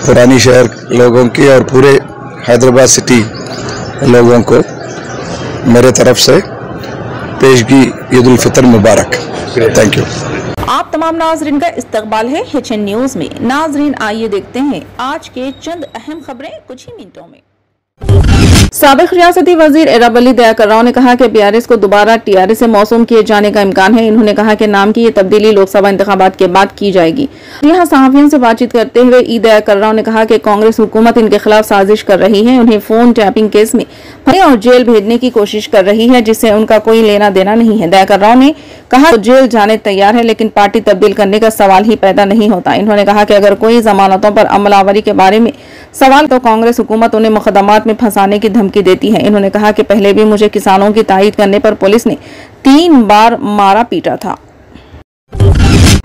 पुरानी शहर लोगों की और पूरे हैदराबाद सिटी लोगों को मेरे तरफ से पेशगी ईद उल फितर मुबारक। Thank you. आप तमाम नाजरीन का इस्तकबाल है HN न्यूज में। नाजरीन आइए देखते हैं आज के चंद अहम खबरें कुछ ही मिनटों में। साबिक रियासती वजीर एराबली दयाकर राव ने कहा कि BRS को दोबारा TRS से मौसूम किए जाने का इम्कान है। इन्होंने कहा कि नाम की ये तब्दीली लोकसभा इंतखाबात के बाद की जाएगी। यहाँ सहाफियों से बातचीत करते हुए ई दयाकर राव ने कहा कि कांग्रेस हुकूमत इनके खिलाफ साजिश कर रही है, उन्हें फोन टैपिंग केस में फंसे और जेल भेजने की कोशिश कर रही है, जिससे उनका कोई लेना देना नहीं है। दयाकर राव ने कहा जेल जाने तैयार है, लेकिन पार्टी तब्दील करने का सवाल ही पैदा नहीं होता। इन्होंने कहा कि अगर कोई जमानतों पर अमलावरी के बारे में सवाल तो कांग्रेस हुकूमत उन्हें मुकदमात में फंसाने की धमकी देती है। इन्होंने कहा कि पहले भी मुझे किसानों की तायीद करने पर पुलिस ने 3 बार मारा पीटा था।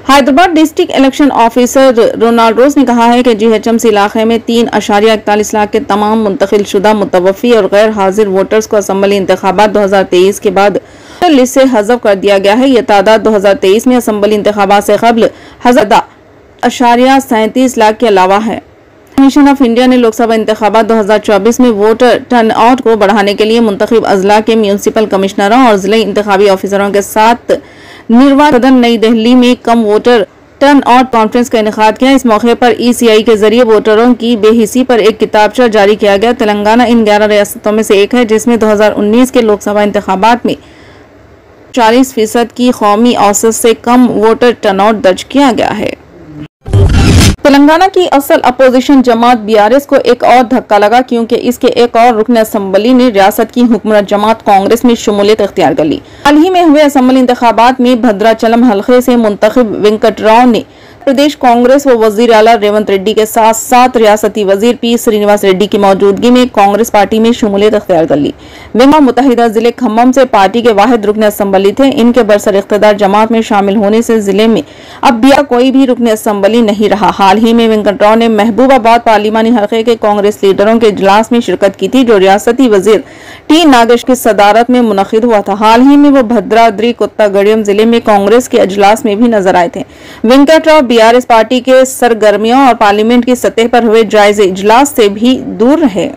Hyderabad district election officer Ronald Rose ने कहा है कि GHMC इलाके में 3.41 लाख के तमाम मुंतकिल शुदा मुतवफ़ी और गैर हाजिर वोटर्स को असम्बली इंतखाबात 2023 के बाद लिस्ट से हज़फ कर दिया गया है। यह तादाद 2023 में असम्बली इंतखाबात से कबल 1037 लाख के अलावा है। कमीशन ऑफ इंडिया ने लोकसभा इंतखाबात 2024 में वोटर टर्न आउट को बढ़ाने के लिए मुंतखब अजला के म्यूनिसिपल कमिश्नरों और जिले इंतखाबी ऑफिसरों के साथ निर्वाचन सदन नई दिल्ली में कम वोटर टर्न आउट कॉन्फ्रेंस का इनेकाद किया। इस मौके पर ECI के जरिए वोटरों की बेहिसी पर एक किताबचा जारी किया गया। तेलंगाना इन 11 रियासतों में से एक है जिसमें 2019 के लोकसभा इंतखाबात में 40% की कौमी औसत से कम वोटर टर्नआउट दर्ज किया गया है। तेलंगाना की असल अपोजिशन जमात BRS को एक और धक्का लगा, क्योंकि इसके एक और रुकन असम्बली ने रियासत की हुकूमत जमात कांग्रेस में शमूलियत इख्तियार कर ली। हाल ही में हुए असम्बली इंतखाबात में भद्राचलम हल्के से मुंतखब वेंकट राव ने प्रदेश कांग्रेस व वजीर आला रेवंत रेड्डी के साथ साथ रियासती वजीर P श्रीनिवास रेड्डी की मौजूदगी में कांग्रेस पार्टी में शमूलियत इख्तियार कर ली। वेंकट मुतहिदा जिले खम्मम से पार्टी के वाहिद रुकन असम्बली थे। इनके बरसर इख्तिदार जमात में शामिल होने से जिले में अब भी कोई भी रुकन असम्बली नहीं रहा। हाल ही में वेंकट राव ने महबूबाबाद पार्लिमानी हल्के के कांग्रेस लीडरों के इजलास में शिरकत की थी, जो रियासती वजीर T नागेश की सदारत में मुनक़िद हुआ था। हाल ही में वो भद्राद्री कोत्तागुड़ेम जिले में कांग्रेस के इजलास में भी नजर आए थे। वेंकट राव BRS पार्टी के सरगर्मियों और पार्लियामेंट की सतह पर हुए जायजे इजलास से भी दूर रहे।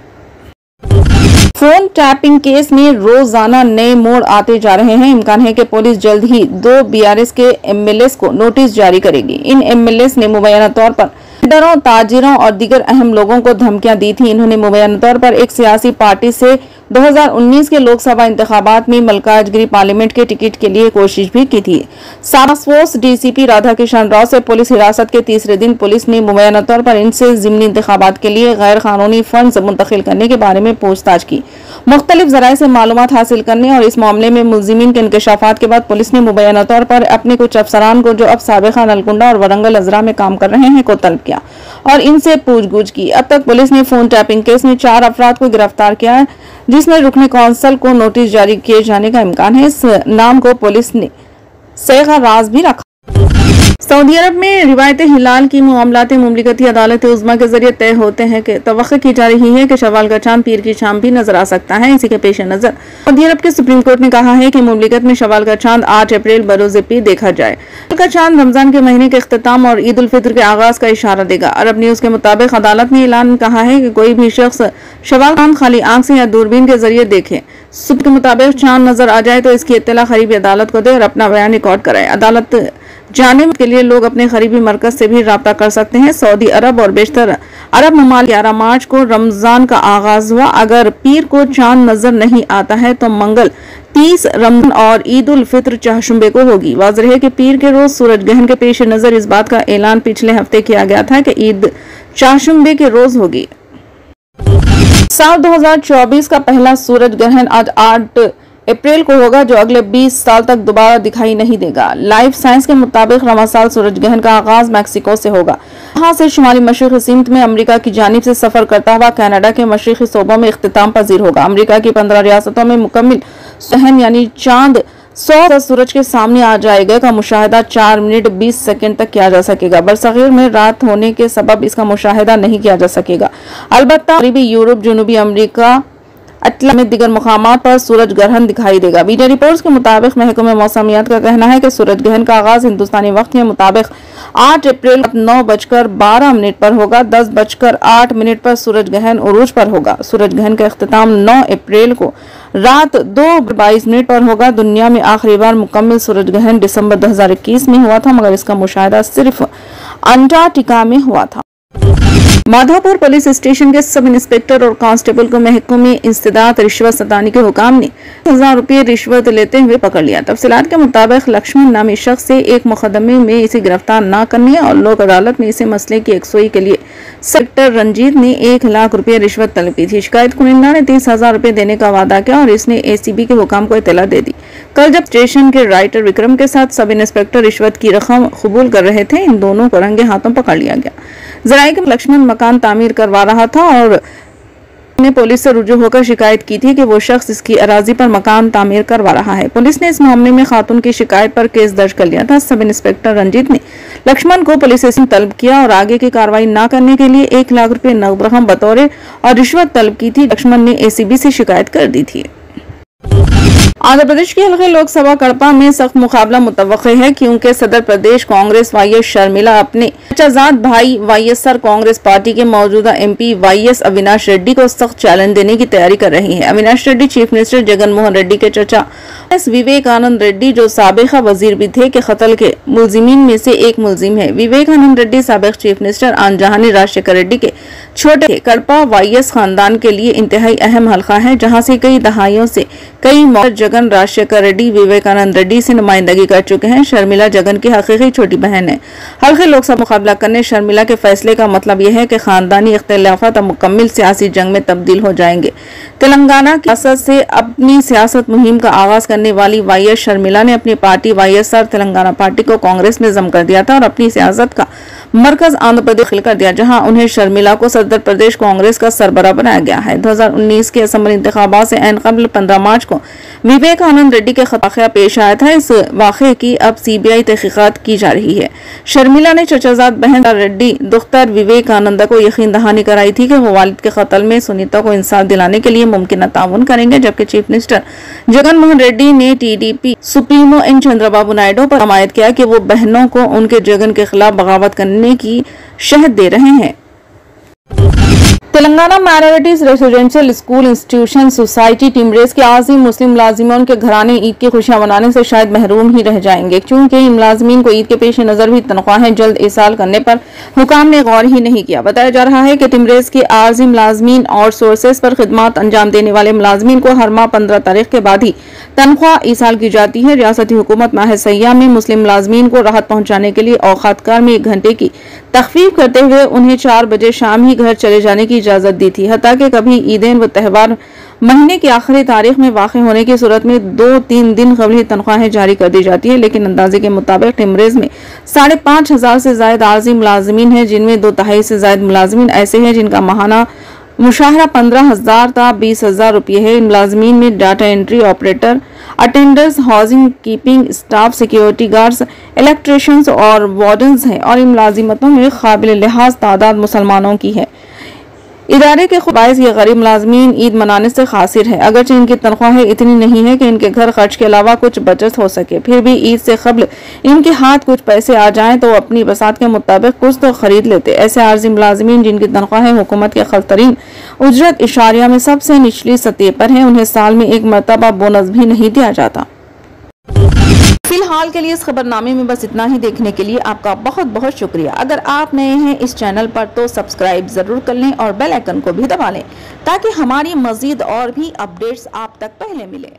फोन टैपिंग केस में रोजाना नए मोड़ आते जा रहे हैं। इम्कान है कि पुलिस जल्द ही 2 BRS के MLAs को नोटिस जारी करेगी। इन MLAs ने मुबैना तौर पर लीडरों, ताजिरों और दीगर अहम लोगों को धमकियां दी थी। इन्होंने मुबैना तौर पर एक सियासी पार्टी से 2019 के लोकसभा इंतखाबात में मलकाजगिरी पार्लियामेंट के टिकट के लिए कोशिश भी की थी। Task force DCP Radha Kishan Rao से पुलिस हिरासत के तीसरे दिन पुलिस ने मुबैना तौर पर इनसे ज़िमनी इंतखाबात के लिए गैर कानूनी फंड्स मुंतकिल करने के बारे में पूछताछ की। मुख्तलिफ जराए से मालूमात हासिल करने और इस मामले में मुलजिमीन के इंकशाफात के बाद पुलिस ने मुबैना तौर पर अपने कुछ अफसरान को, जो अब साबिका नलकुंडा और वरंगल अजरा में काम कर रहे हैं, को तलब किया और इनसे पूछगछ की। अब तक पुलिस ने फोन टैपिंग केस में 4 अफराद को गिरफ्तार किया है, जिसमें रुकने कौंसल को नोटिस जारी किए जाने का इम्कान है। इस नाम को पुलिस ने सेगा राज भी रखा। सऊदी अरब में रिवायत हिलाल की मामलात मुमलिकती अदालत उज़्मा के जरिए तय होते हैं कि तवक्को की जा रही है कि शवाल का चांद पीर की शाम भी नजर आ सकता है। इसी के पेश नजर सऊदी अरब के सुप्रीम कोर्ट ने कहा है कि मुमलिकत में शवाल का चांद 8 अप्रैल बरोज़े पीर देखा जाए। शवाल का चांद रमजान के महीने के इख्तिताम और ईद उल फित्र के आगाज का इशारा देगा। अरब न्यूज के मुताबिक अदालत ने ऐलान कहा है कि कोई भी शख्स शवाल चांद खाली आंख से या दूरबीन के जरिए देखे। सुप्रीम के मुताबिक चांद नजर आ जाए तो इसकी इत्तला करीबी अदालत को दे और अपना बयान रिकॉर्ड कराए। अदालत जाने के लिए लोग अपने करीबी मरकज से भी राब्ता कर सकते हैं। सऊदी अरब और बेशतर अरब ममालिक 11 मार्च को रमजान का आगाज हुआ। अगर पीर को चांद नजर नहीं आता है तो मंगल 30 रमजान और ईद उल फित्र चाहशुंबे को होगी। वाज़ेह है कि पीर के रोज सूरज ग्रहण के पेश नजर इस बात का ऐलान पिछले हफ्ते किया गया था कि ईद चाहशुंबे के रोज होगी। साल 2024 का पहला सूरज ग्रहण आज 8 अप्रैल को होगा, जो अगले 20 साल तक दोबारा दिखाई नहीं देगा। लाइफ साइंस के मुताबिक रवा साल सूरज ग्रहण का आगाज मैक्सिको से होगा। यहाँ से शुमाली मशरिकी सिमत में अमेरिका की जानिब से सफर करता हुआ कनाडा के मशरिकी सूबों में इख्तिताम पजीर होगा। अमेरिका की 15 रियासतों में मुकम्मल सहन यानी चांद 100 सूरज के सामने आ जाएगा का मुशाहिदा 4 मिनट 20 सेकंड तक किया जा सकेगा। बरसगीर में रात होने के सबब इसका मुशाहिदा नहीं किया जा सकेगा। अलबत्ता करीबी यूरोप, जनूबी अमेरिका अटला में दीगर मुकामात पर सूरज ग्रहण दिखाई देगा। मीडिया रिपोर्ट्स के मुताबिक महकमे मौसमियात का कहना है कि सूरज ग्रहण का आगाज हिंदुस्तानी वक्त के मुताबिक 8 अप्रैल 9:12 पर होगा। 10:08 पर सूरज ग्रहण उरूज पर होगा। सूरज ग्रहण का इख्तिताम 9 अप्रैल को रात 2:22 पर होगा। दुनिया में आखिरी बार मुकम्मल सूरज ग्रहण दिसंबर 2021 में हुआ था, मगर इसका मुशाहिदा सिर्फ अंटार्कटिका में हुआ था। माधोपुर पुलिस स्टेशन के सब इंस्पेक्टर और कांस्टेबल को महकमे इंसदाद रिश्वत सतानी के हुकाम ने 1000 रुपये रिश्वत लेते हुए पकड़ लिया। तफसीलात के मुताबिक लक्ष्मण नामी शख्स से एक मुकदमे में इसे गिरफ्तार न करने और लोक अदालत में इसे मसले की यकसुई के लिए सेक्टर रंजीत ने 1 लाख रुपये रिश्वत तलब की थी। शिकायत कुनिंदा ने 30,000 रुपये देने का वादा किया और इसने ACB के हुकाम को इत्तला दे दी। कल जब स्टेशन के राइटर विक्रम के साथ सब इंस्पेक्टर रिश्वत की रकम कबूल कर रहे थे, इन दोनों को रंगे हाथों पकड़ लिया गया। जराये के लक्ष्मण मकान तामीर करवा रहा था और ने पुलिस से रुजू होकर शिकायत की थी कि वो शख्स इसकी अराजी पर मकान तामीर करवा रहा है। पुलिस ने इस मामले में खातून की शिकायत पर केस दर्ज कर लिया था। सब इंस्पेक्टर रंजीत ने लक्ष्मण को पुलिस स्टेशन तलब किया और आगे की कार्रवाई न करने के लिए 1 लाख रुपए नकद रकम बतौर और रिश्वत तलब की थी। लक्ष्मण ने ACB से शिकायत कर दी थी। आंध्र प्रदेश की हल्के लोकसभा कड़पा में सख्त मुकाबला मुतवक्के है, क्योंकि सदर प्रदेश कांग्रेस YS शर्मिला अपने चचाजाद भाई YSR कांग्रेस पार्टी के मौजूदा MP YS अविनाश रेड्डी को सख्त चैलेंज देने की तैयारी कर रही है। अविनाश रेड्डी चीफ मिनिस्टर जगन मोहन रेड्डी के चचा S विवेकानंद रेड्डी, जो साबिका वजीर भी थे, के कत्ल के मुलजिमीन में से एक मुलजिम है। विवेकानंद रेड्डी साबिक चीफ मिनिस्टर आनजहानी राजशेखर रेड्डी के छोटे कड़पा YS खानदान के लिए इंतहाई अहम हल्का है, जहाँ से कई दहाइयों से कई जगन राजशेखर रेड्डी विवेकानंद रेड्डी से नुमाइंदगी कर चुके हैं। शर्मिला जगन की हकीकी छोटी बहन है। हल्के लोकसभा मुकाबला करने शर्मिला के फैसले का मतलब यह है कि खानदानी इख्तिलाफात अब मुकम्मल सियासी जंग में तब्दील हो जाएंगे। तेलंगाना की सियासत से अपनी सियासत मुहिम का आगाज करने वाली YS शर्मिला ने अपनी पार्टी YSR तेलंगाना पार्टी को कांग्रेस में जम कर दिया था और अपनी सियासत का मरकज आंध्र प्रदेश कर दिया, जहां उन्हें शर्मिला को सदर प्रदेश कांग्रेस का सरबराह बनाया गया है। 2019 के असेंबली इंतखाबात से ऐन कबल 15 मार्च को विवेकानंद रेड्डी के वाकया पेश आया था। इस वाकये की अब CBI तहकीकात की जा रही है। शर्मिला ने चचाजाद बहन रेड्डी दुख्तर विवेकानंद को यकीन दहानी कराई थी कि वो वालिद के कत्ल में सुनीता को इंसाफ दिलाने के लिए मुमकिन ताउन करेंगे, जबकि चीफ मिनिस्टर जगन मोहन रेड्डी ने TDP supremo N Chandrababu Naidu पर हमायत किया कि वो बहनों को उनके जगन के खिलाफ बगावत करने की शहद दे रहे हैं। Telangana minorities residential school institution society टिमरेज के आज़िम मुस्लिम मुलाजिमों के घराने ईद की खुशियां मनाने से शायद महरूम ही रह जाएंगे, क्योंकि मुलाजिमीन को ईद के पेश नजर भी तनख्वाहें जल्द इसाल करने पर हुकाम ने गौर ही नहीं किया। बताया जा रहा है कि टिमरेज के आज़िम मुलाजिमीन और सोर्सेज पर खिदमत अंजाम देने वाले मुलाजिमीन को हर माह 15 तारीख के बाद ही तनख्वाह इसाल की जाती है। रियासती हुकूमत माह सय्याम में मुस्लिम मुलाजिमीन को राहत पहुंचाने के लिए औकातकार में 1 घंटे की तखफीफ करते हुए उन्हें 4 बजे शाम ही घर चले जाने की इजाजत दी थी। हत्ता कि कभी ईदें व त्यौहार महीने की आखिरी तारीख में वाक़ई होने की सूरत में 2-3 दिन कबल ही तनख्वाहें जारी कर दी जाती है। लेकिन अंदाजे के मुताबिक टिमरेज में 5,500 से ज्यादा आर्जी मुलाजिमीन हैं, जिनमें 2/3 से ज्यादा मुलाजिमीन ऐसे हैं जिनका माहाना मुशाहरा 15,000 था 20,000 रुपये है। इन मुलाजिमीन में data entry operator, attenders, housing keeping staff, security guards, electricians और वार्डन्स हैं और इन मुलाजिमतों में काबिल लिहाज तादाद मुसलमानों की है। इदारे के खुबाइस ये गरीब मुलाजमीन ईद मनाने से खासिर है, अगरचे इनकी तनख्वाहें इतनी नहीं है कि इनके घर खर्च के अलावा कुछ बचत हो सके। फिर भी ईद से कबल इनके हाथ कुछ पैसे आ जाएं तो अपनी बसात के मुताबिक कुछ तो खरीद लेते। ऐसे आर्जी मुलाजमीन जिनकी तनख्वाहें हुकूमत के खलतरीन उजरत इशारिया में सबसे निचली सतह पर है, उन्हें साल में 1 मरतबा बोनस भी नहीं दिया जाता। फिलहाल के लिए इस खबरनामे में बस इतना ही। देखने के लिए आपका बहुत बहुत शुक्रिया। अगर आप नए हैं इस चैनल पर तो सब्सक्राइब जरूर कर लें और बेल आइकन को भी दबा लें, ताकि हमारी मजीद और भी अपडेट्स आप तक पहले मिले।